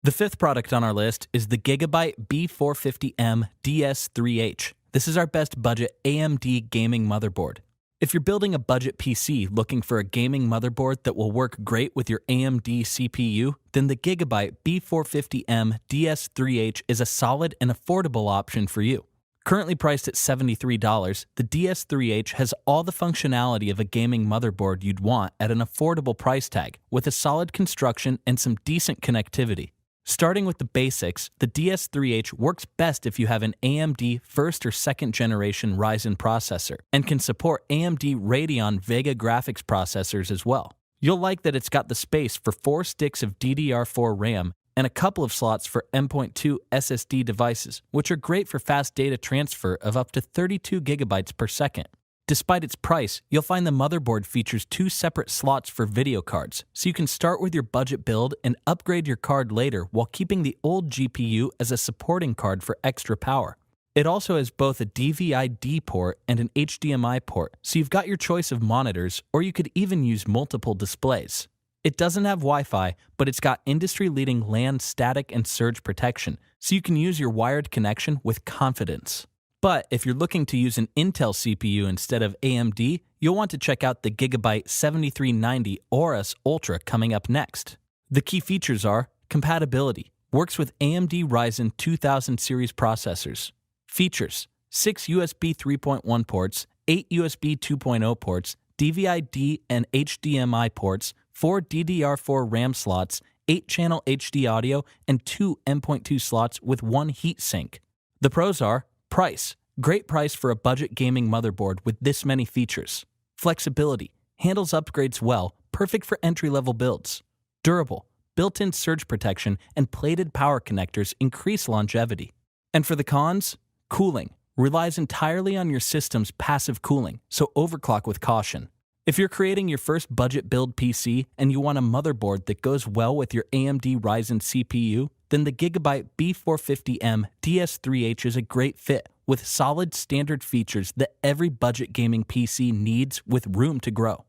The fifth product on our list is the Gigabyte B450M DS3H. This is our best budget AMD gaming motherboard. If you're building a budget PC looking for a gaming motherboard that will work great with your AMD CPU, then the Gigabyte B450M DS3H is a solid and affordable option for you. Currently priced at $73, the DS3H has all the functionality of a gaming motherboard you'd want at an affordable price tag, with a solid construction and some decent connectivity. Starting with the basics, the DS3H works best if you have an AMD first or second generation Ryzen processor and can support AMD Radeon Vega Graphics processors as well. You'll like that it's got the space for 4 sticks of DDR4 RAM and a couple of slots for M.2 SSD devices, which are great for fast data transfer of up to 32 gigabytes per second. Despite its price, you'll find the motherboard features 2 separate slots for video cards, so you can start with your budget build and upgrade your card later while keeping the old GPU as a supporting card for extra power. It also has both a DVI-D port and an HDMI port, so you've got your choice of monitors, or you could even use multiple displays. It doesn't have Wi-Fi, but it's got industry-leading LAN static and surge protection, so you can use your wired connection with confidence. But if you're looking to use an Intel CPU instead of AMD, you'll want to check out the Gigabyte 7390 Aorus Ultra coming up next. The key features are compatibility. Works with AMD Ryzen 2000 series processors. Features: 6 USB 3.1 ports, 8 USB 2.0 ports, DVI-D and HDMI ports, 4 DDR4 RAM slots, 8-channel HD audio, and 2 M.2 slots with 1 heatsink. The pros are: price. Great price for a budget gaming motherboard with this many features. Flexibility. Handles upgrades well, perfect for entry-level builds. Durable. Built-in surge protection and plated power connectors increase longevity. And for the cons, cooling. Relies entirely on your system's passive cooling, so overclock with caution. If you're creating your first budget build PC and you want a motherboard that goes well with your AMD Ryzen CPU, then the Gigabyte B450M DS3H is a great fit with solid standard features that every budget gaming PC needs with room to grow.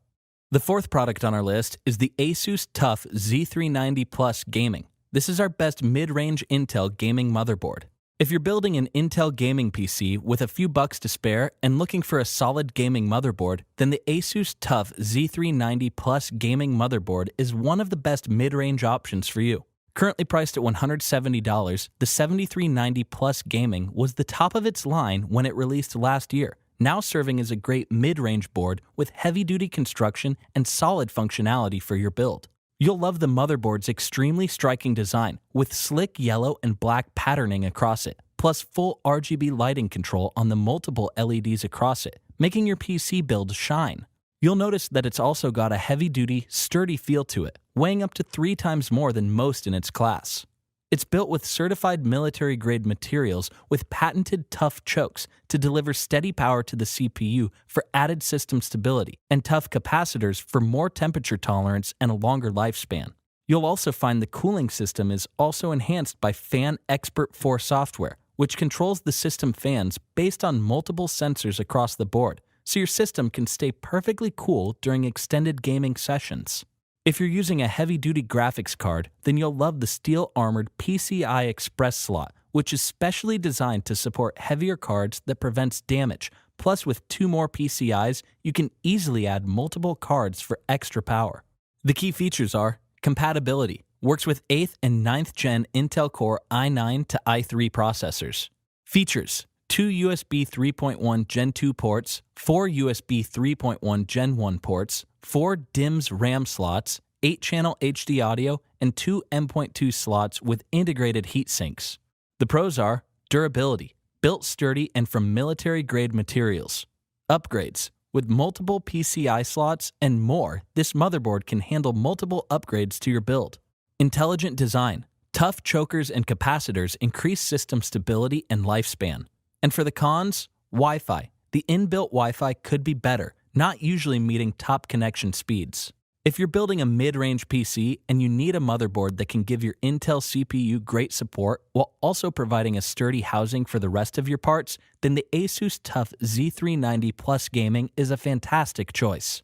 The fourth product on our list is the Asus TUF Z390 Plus Gaming. This is our best mid-range Intel gaming motherboard. If you're building an Intel gaming PC with a few bucks to spare and looking for a solid gaming motherboard, then the Asus TUF Z390 Plus Gaming Motherboard is one of the best mid-range options for you. Currently priced at $170, the 7390 Plus Gaming was the top of its line when it released last year, now serving as a great mid-range board with heavy-duty construction and solid functionality for your build. You'll love the motherboard's extremely striking design, with slick yellow and black patterning across it, plus full RGB lighting control on the multiple LEDs across it, making your PC build shine. You'll notice that it's also got a heavy-duty, sturdy feel to it, weighing up to 3 times more than most in its class. It's built with certified military-grade materials with patented tough chokes to deliver steady power to the CPU for added system stability, and tough capacitors for more temperature tolerance and a longer lifespan. You'll also find the cooling system is also enhanced by Fan Expert 4 software, which controls the system fans based on multiple sensors across the board, so your system can stay perfectly cool during extended gaming sessions. If you're using a heavy-duty graphics card, then you'll love the steel-armored PCI Express slot, which is specially designed to support heavier cards that prevents damage. Plus, with 2 more PCIs, you can easily add multiple cards for extra power. The key features are compatibility. Works with 8th and 9th Gen Intel Core i9 to i3 processors. Features: 2 USB 3.1 Gen 2 ports, 4 USB 3.1 Gen 1 ports, 4 DIMMs RAM slots, 8-channel HD audio, and 2 M.2 slots with integrated heat sinks. The pros are durability, built sturdy and from military-grade materials. Upgrades: with multiple PCI slots and more, this motherboard can handle multiple upgrades to your build. Intelligent design: tough chokers and capacitors increase system stability and lifespan. And for the cons, Wi-Fi. The inbuilt Wi-Fi could be better, not usually meeting top connection speeds. If you're building a mid-range PC and you need a motherboard that can give your Intel CPU great support while also providing a sturdy housing for the rest of your parts, then the Asus TUF Z390 Plus Gaming is a fantastic choice.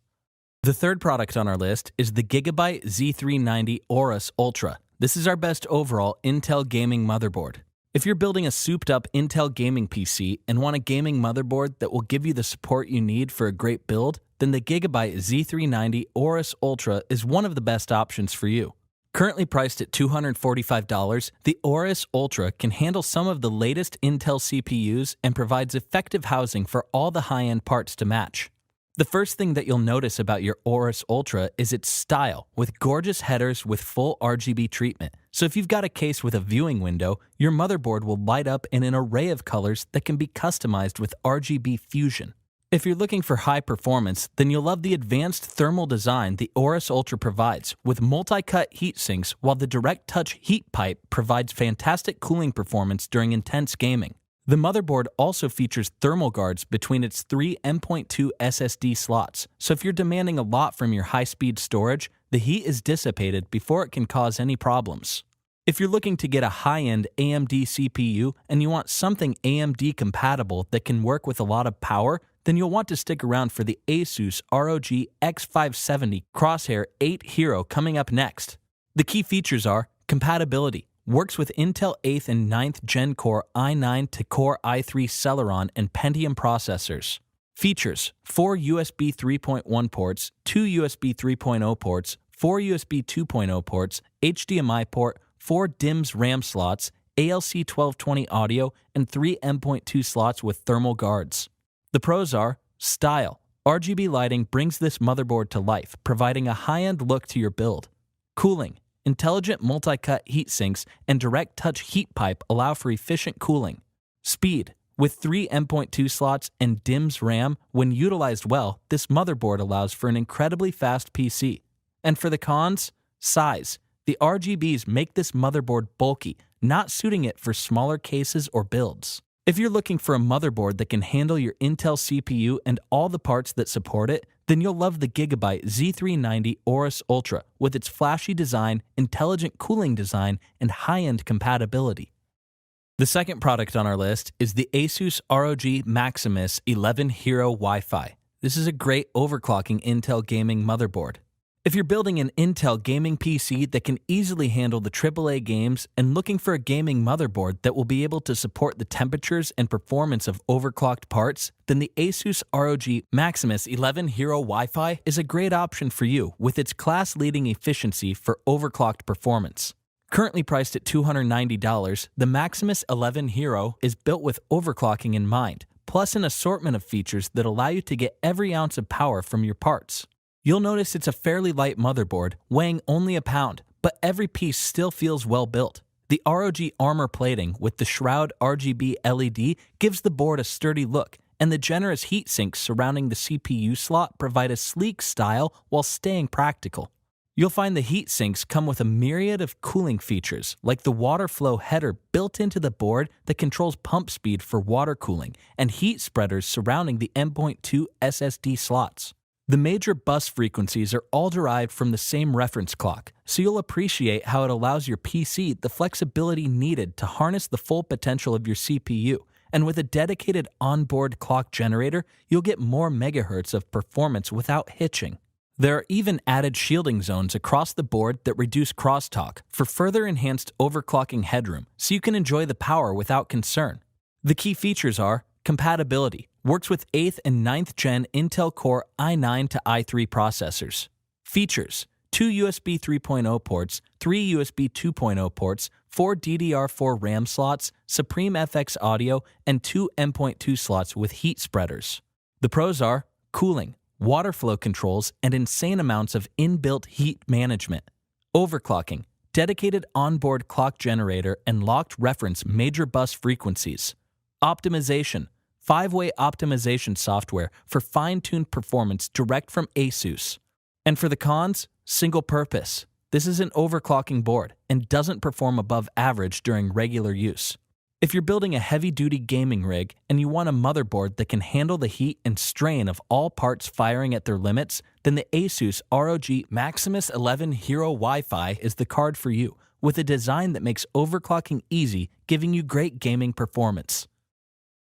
The third product on our list is the Gigabyte Z390 Aorus Ultra. This is our best overall Intel gaming motherboard. If you're building a souped-up Intel gaming PC and want a gaming motherboard that will give you the support you need for a great build, then the Gigabyte Z390 Aorus Ultra is one of the best options for you. Currently priced at $245, the Aorus Ultra can handle some of the latest Intel CPUs and provides effective housing for all the high-end parts to match. The first thing that you'll notice about your Aorus Ultra is its style, with gorgeous headers with full RGB treatment. So if you've got a case with a viewing window, your motherboard will light up in an array of colors that can be customized with RGB fusion. If you're looking for high performance, then you'll love the advanced thermal design the Aorus Ultra provides, with multi-cut heat sinks, while the direct touch heat pipe provides fantastic cooling performance during intense gaming. The motherboard also features thermal guards between its three M.2 SSD slots, so if you're demanding a lot from your high-speed storage, the heat is dissipated before it can cause any problems. If you're looking to get a high-end AMD CPU and you want something AMD compatible that can work with a lot of power, then you'll want to stick around for the Asus ROG X570 Crosshair 8 Hero coming up next. The key features are compatibility. Works with Intel 8th and 9th Gen Core i9 to Core i3 Celeron and Pentium processors. Features: 4 USB 3.1 ports, 2 USB 3.0 ports, 4 USB 2.0 ports, HDMI port, 4 DIMMs RAM slots, ALC 1220 audio, and 3 M.2 slots with thermal guards. The pros are style. RGB lighting brings this motherboard to life, providing a high-end look to your build. Cooling. Intelligent multi-cut heat sinks and direct touch heat pipe allow for efficient cooling. Speed. With 3 M.2 slots and DIMMs RAM, when utilized well, this motherboard allows for an incredibly fast PC. And for the cons, size. The RGBs make this motherboard bulky, not suiting it for smaller cases or builds. If you're looking for a motherboard that can handle your Intel CPU and all the parts that support it, then you'll love the Gigabyte Z390 Aorus Ultra with its flashy design, intelligent cooling design, and high-end compatibility. The second product on our list is the Asus ROG Maximus 11 Hero Wi-Fi. This is a great overclocking Intel gaming motherboard. If you're building an Intel gaming PC that can easily handle the AAA games and looking for a gaming motherboard that will be able to support the temperatures and performance of overclocked parts, then the Asus ROG Maximus 11 Hero Wi-Fi is a great option for you with its class-leading efficiency for overclocked performance. Currently priced at $290, the Maximus 11 Hero is built with overclocking in mind, plus an assortment of features that allow you to get every ounce of power from your parts. You'll notice it's a fairly light motherboard, weighing only a pound, but every piece still feels well built. The ROG armor plating with the Shroud RGB LED gives the board a sturdy look, and the generous heat sinks surrounding the CPU slot provide a sleek style while staying practical. You'll find the heat sinks come with a myriad of cooling features, like the water flow header built into the board that controls pump speed for water cooling, and heat spreaders surrounding the M.2 SSD slots. The major bus frequencies are all derived from the same reference clock, so you'll appreciate how it allows your PC the flexibility needed to harness the full potential of your CPU, and with a dedicated onboard clock generator, you'll get more megahertz of performance without hitching. There are even added shielding zones across the board that reduce crosstalk for further enhanced overclocking headroom, so you can enjoy the power without concern. The key features are compatibility. Works with 8th and 9th Gen Intel Core i9 to i3 processors. Features: 2 USB 3.0 ports, 3 USB 2.0 ports, 4 DDR4 RAM slots, Supreme FX audio, and 2 M.2 slots with heat spreaders. The pros are cooling, water flow controls, and insane amounts of inbuilt heat management. Overclocking, dedicated onboard clock generator and locked reference major bus frequencies. Optimization, 5-way optimization software for fine-tuned performance direct from Asus. And for the cons, single purpose. This is an overclocking board and doesn't perform above average during regular use. If you're building a heavy-duty gaming rig and you want a motherboard that can handle the heat and strain of all parts firing at their limits, then the Asus ROG Maximus 11 Hero Wi-Fi is the card for you, with a design that makes overclocking easy, giving you great gaming performance.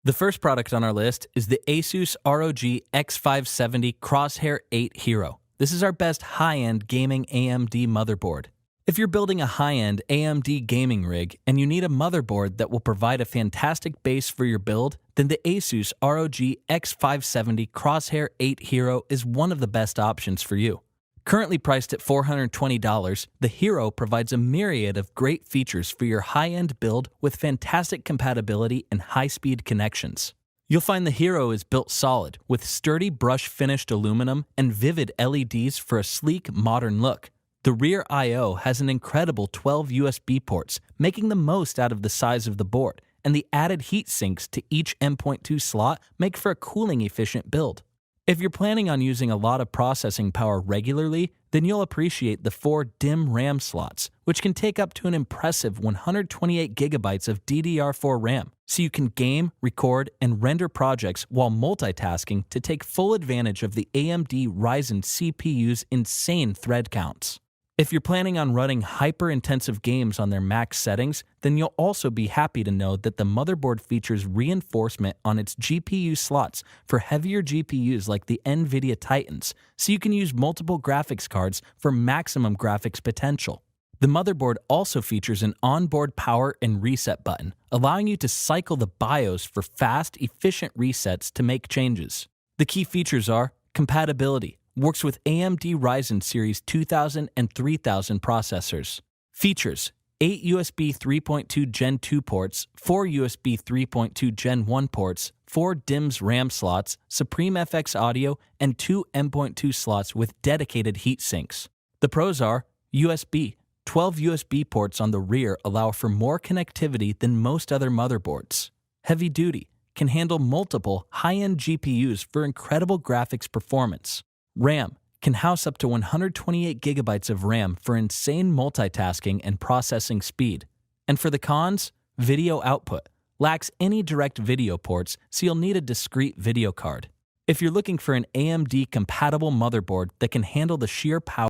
The first product on our list is the Asus ROG X570 Crosshair 8 Hero. This is our best high-end gaming AMD motherboard. If you're building a high-end AMD gaming rig and you need a motherboard that will provide a fantastic base for your build, then the Asus ROG X570 Crosshair 8 Hero is one of the best options for you. Currently priced at $420, the Hero provides a myriad of great features for your high-end build with fantastic compatibility and high-speed connections. You'll find the Hero is built solid with sturdy brush-finished aluminum and vivid LEDs for a sleek, modern look. The rear I/O has an incredible 12 USB ports, making the most out of the size of the board, and the added heat sinks to each M.2 slot make for a cooling-efficient build. If you're planning on using a lot of processing power regularly, then you'll appreciate the 4 DIMM RAM slots, which can take up to an impressive 128 gigabytes of DDR4 RAM, so you can game, record, and render projects while multitasking to take full advantage of the AMD Ryzen CPUs' insane thread counts. If you're planning on running hyper-intensive games on their max settings, then you'll also be happy to know that the motherboard features reinforcement on its GPU slots for heavier GPUs like the NVIDIA Titans, so you can use multiple graphics cards for maximum graphics potential. The motherboard also features an onboard power and reset button, allowing you to cycle the BIOS for fast, efficient resets to make changes. The key features are compatibility. Works with AMD Ryzen Series 2000 and 3000 processors. Features: 8 USB 3.2 Gen 2 ports, 4 USB 3.2 Gen 1 ports, 4 DIMMs RAM slots, Supreme FX audio, and 2 M.2 slots with dedicated heat sinks. The pros are USB. 12 USB ports on the rear allow for more connectivity than most other motherboards. Heavy duty. Can handle multiple high-end GPUs for incredible graphics performance. RAM can house up to 128 gigabytes of RAM for insane multitasking and processing speed. And for the cons, video output. Lacks any direct video ports, so you'll need a discrete video card. If you're looking for an AMD-compatible motherboard that can handle the sheer power